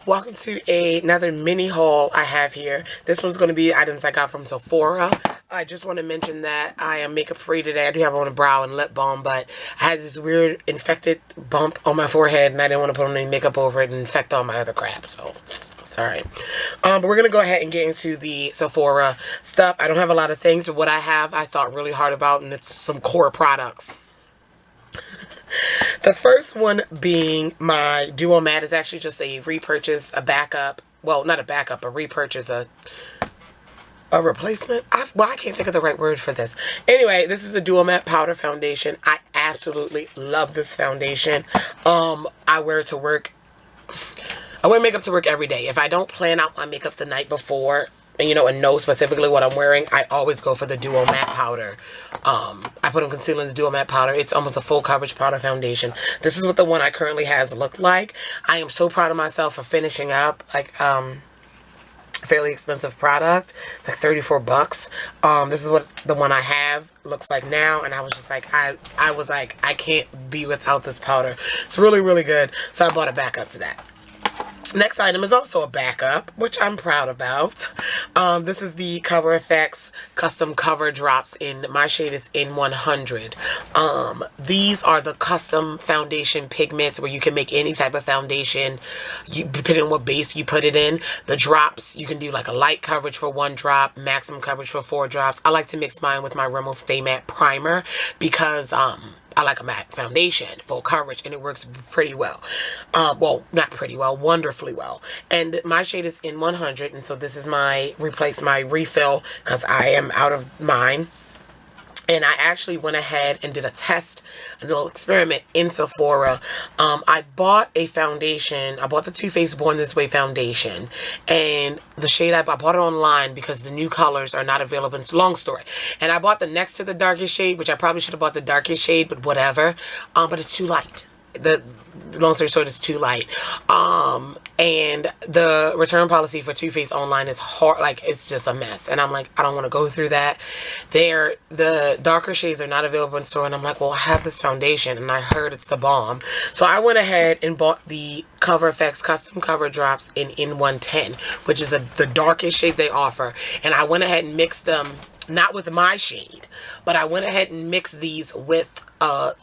Welcome to another mini haul I have here. This one's going to be items I got from Sephora. I just want to mention that I am makeup free today. I do have on a brow and lip balm, but I had this weird infected bump on my forehead and I didn't want to put on any makeup over it and infect all my other crap, so sorry. But we're going to go ahead and get into the Sephora stuff. I don't have a lot of things, but what I have I thought really hard about, and it's some core products. The first one being my Duo Matte is actually just a repurchase, a backup. Well, not a backup, a repurchase, a replacement. I can't think of the right word for this. Anyway, this is a Duo Matte Powder Foundation. I absolutely love this foundation. I wear it to work. I wear makeup to work every day. If I don't plan out my makeup the night before, and know specifically what I'm wearing, I always go for the Duo Matte Powder. I put on concealer in the Duo Matte Powder. It's almost a full coverage powder foundation. This is what the one I currently has looked like. I am so proud of myself for finishing up, fairly expensive product. It's like 34 bucks. This is what the one I have looks like now, and I was just like, I was like, I can't be without this powder. It's really, really good. So I bought a backup to that. Next item is also a backup, which I'm proud about. This is the Cover FX Custom Cover Drops in, my shade is N100. These are the custom foundation pigments where you can make any type of foundation, depending on what base you put it in. The drops, you can do like a light coverage for 1 drop, maximum coverage for 4 drops. I like to mix mine with my Rimmel Stay Matte Primer because, I like a matte foundation, full coverage, and it works pretty well. Well, not pretty well, wonderfully well. And my shade is N100, and so this is my refill because I am out of mine. And I actually went ahead and did a little experiment in Sephora. I bought a foundation. I bought the Too Faced Born This Way foundation. And the shade I bought it online because the new colors are not available. It's a long story. And I bought the next to the darkest shade, which I probably should have bought the darkest shade, but whatever. But it's too light. Long story short, it's too light. And the return policy for Too Faced online is hard, like it's just a mess. And I'm like, I don't want to go through that. The darker shades are not available in store, and I'm like, well, I have this foundation and I heard it's the bomb. So I went ahead and bought the Cover FX Custom Cover Drops in N110, which is the darkest shade they offer. And I went ahead and mixed them, not with my shade, but I went ahead and mixed these with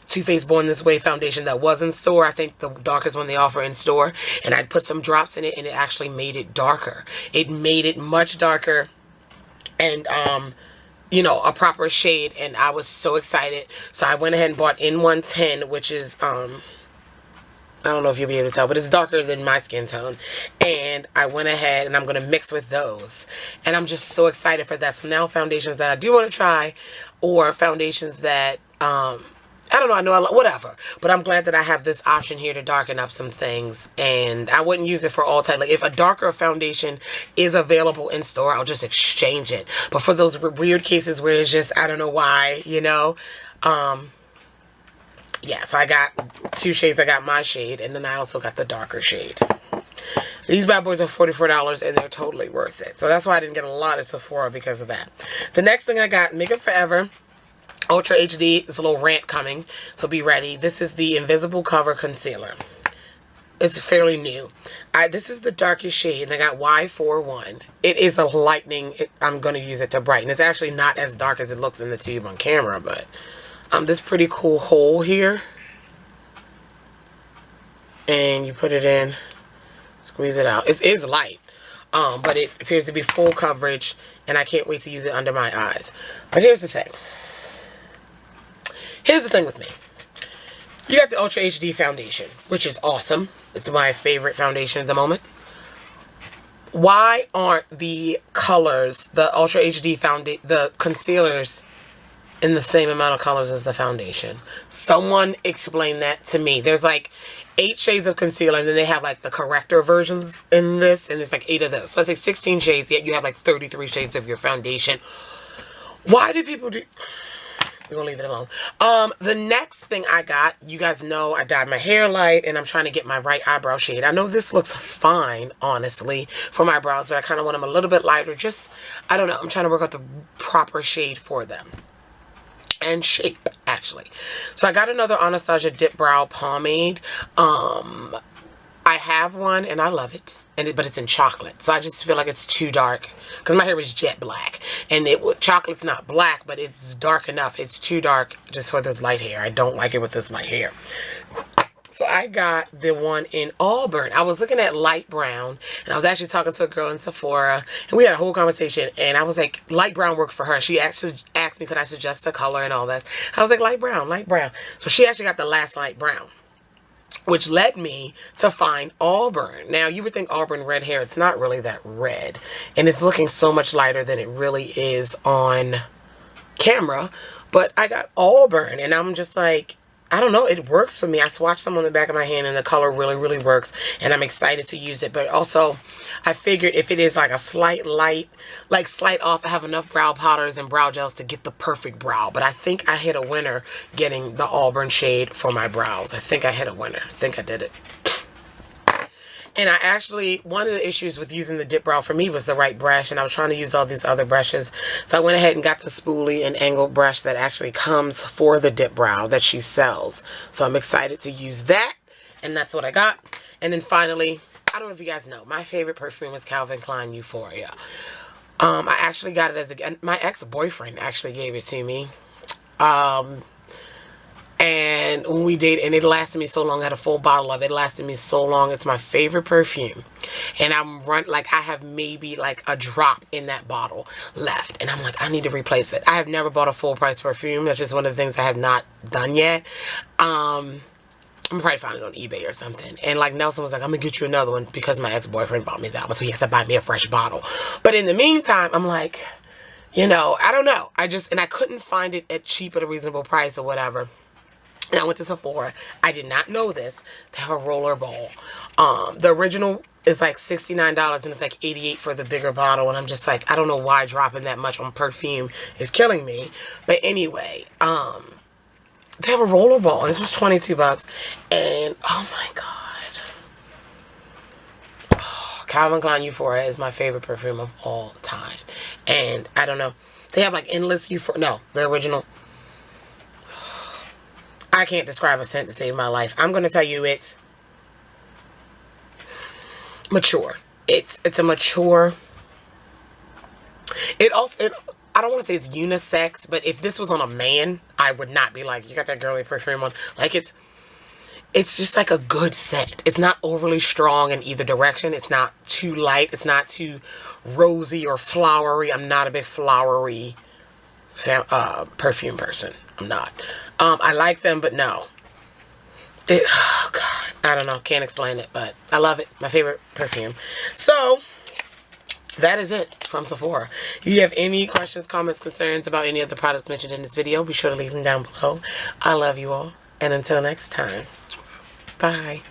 Too Faced Born This Way foundation that was in store. I think the darkest one they offer in store, and I put some drops in it, and it actually made it darker. It made it much darker, and a proper shade, and I was so excited. So I went ahead and bought N110, which is I don't know if you'll be able to tell, but it's darker than my skin tone. And I went ahead and I'm going to mix with those. And I'm just so excited for that. So now foundations that I do want to try, or foundations that, I don't know, whatever. But I'm glad that I have this option here to darken up some things. And I wouldn't use it for all time. Like if a darker foundation is available in store, I'll just exchange it. But for those weird cases where it's just, I don't know why, yeah, so I got 2 shades. I got my shade, and then I also got the darker shade. These bad boys are $44, and they're totally worth it. So that's why I didn't get a lot at Sephora, because of that. The next thing I got, Makeup Forever Ultra HD. There's a little rant coming, so be ready. This is the Invisible Cover Concealer. It's fairly new. This is the darkest shade, and I got Y41. It is a lightning. I'm going to use it to brighten. It's actually not as dark as it looks in the tube on camera, but this pretty cool hole here, and you put it in, squeeze it out. It is light, but it appears to be full coverage, and I can't wait to use it under my eyes. But here's the thing. Here's the thing with me. You got the Ultra HD foundation, which is awesome. It's my favorite foundation at the moment. Why aren't the colors, the Ultra HD the concealers, in the same amount of colors as the foundation? Someone explain that to me. There's like 8 shades of concealer, and then they have like the corrector versions in this, and there's like 8 of those. So I say 16 shades, yet you have like 33 shades of your foundation. Why do people do... We're gonna leave it alone. The next thing I got, you guys know I dyed my hair light, and I'm trying to get my right eyebrow shade. I know this looks fine, honestly, for my brows, but I kind of want them a little bit lighter. Just, I don't know. I'm trying to work out the proper shade for them. And shape, actually. So I got another Anastasia Dip Brow Pomade. I have one and I love it, but it's in chocolate, so I just feel like it's too dark because my hair is jet black, and chocolate's not black, but it's dark enough. It's too dark just for this light hair. I don't like it with this light hair. So I got the one in Auburn. I was looking at light brown, and I was actually talking to a girl in Sephora, and we had a whole conversation, and I was like, light brown worked for her. She actually asked me, could I suggest a color and all that. I was like, light brown, light brown. So she actually got the last light brown, which led me to find Auburn. Now, you would think Auburn red hair, it's not really that red, and it's looking so much lighter than it really is on camera, but I got Auburn, and I'm just like, I don't know, it works for me. I swatched some on the back of my hand, and the color really, really works, and I'm excited to use it. But also, I figured if it is like a slight light, like slight off, I have enough brow powders and brow gels to get the perfect brow. But I think I hit a winner getting the Auburn shade for my brows. I think I hit a winner. I think I did it. And I actually, one of the issues with using the dip brow for me was the right brush, and I was trying to use all these other brushes. So I went ahead and got the spoolie and angled brush that actually comes for the dip brow that she sells. So I'm excited to use that, and that's what I got. And then finally, I don't know if you guys know, my favorite perfume is Calvin Klein Euphoria. I actually got it as my ex-boyfriend actually gave it to me. And when we dated, and it lasted me so long, I had a full bottle of it. It lasted me so long. It's my favorite perfume. And I have maybe like a drop in that bottle left. And I'm like, I need to replace it. I have never bought a full price perfume. That's just one of the things I have not done yet. I'm probably find it on eBay or something. And like Nelson was like, I'm gonna get you another one because my ex-boyfriend bought me that one. So he has to buy me a fresh bottle. But in the meantime, I'm like, you know, I don't know. And I couldn't find it cheap at a reasonable price or whatever. And I went to Sephora. I did not know this. They have a roller ball. The original is like $69 and it's like $88 for the bigger bottle. And I'm just like, I don't know why dropping that much on perfume is killing me. But anyway, they have a roller ball. This was 22 bucks. And oh my God. Oh, Calvin Klein Euphoria is my favorite perfume of all time. And I don't know. They have like endless Euphoria. No, the original. I can't describe a scent to save my life. I'm going to tell you it's mature. It's a mature. I don't want to say it's unisex, but if this was on a man, I would not be like, you got that girly perfume on. Like it's just like a good scent. It's not overly strong in either direction. It's not too light. It's not too rosy or flowery. I'm not a big flowery perfume person. I'm not. I like them, but no. Oh God, I don't know. Can't explain it, but I love it. My favorite perfume. So that is it from Sephora. If you have any questions, comments, concerns about any of the products mentioned in this video, be sure to leave them down below. I love you all, and until next time, bye.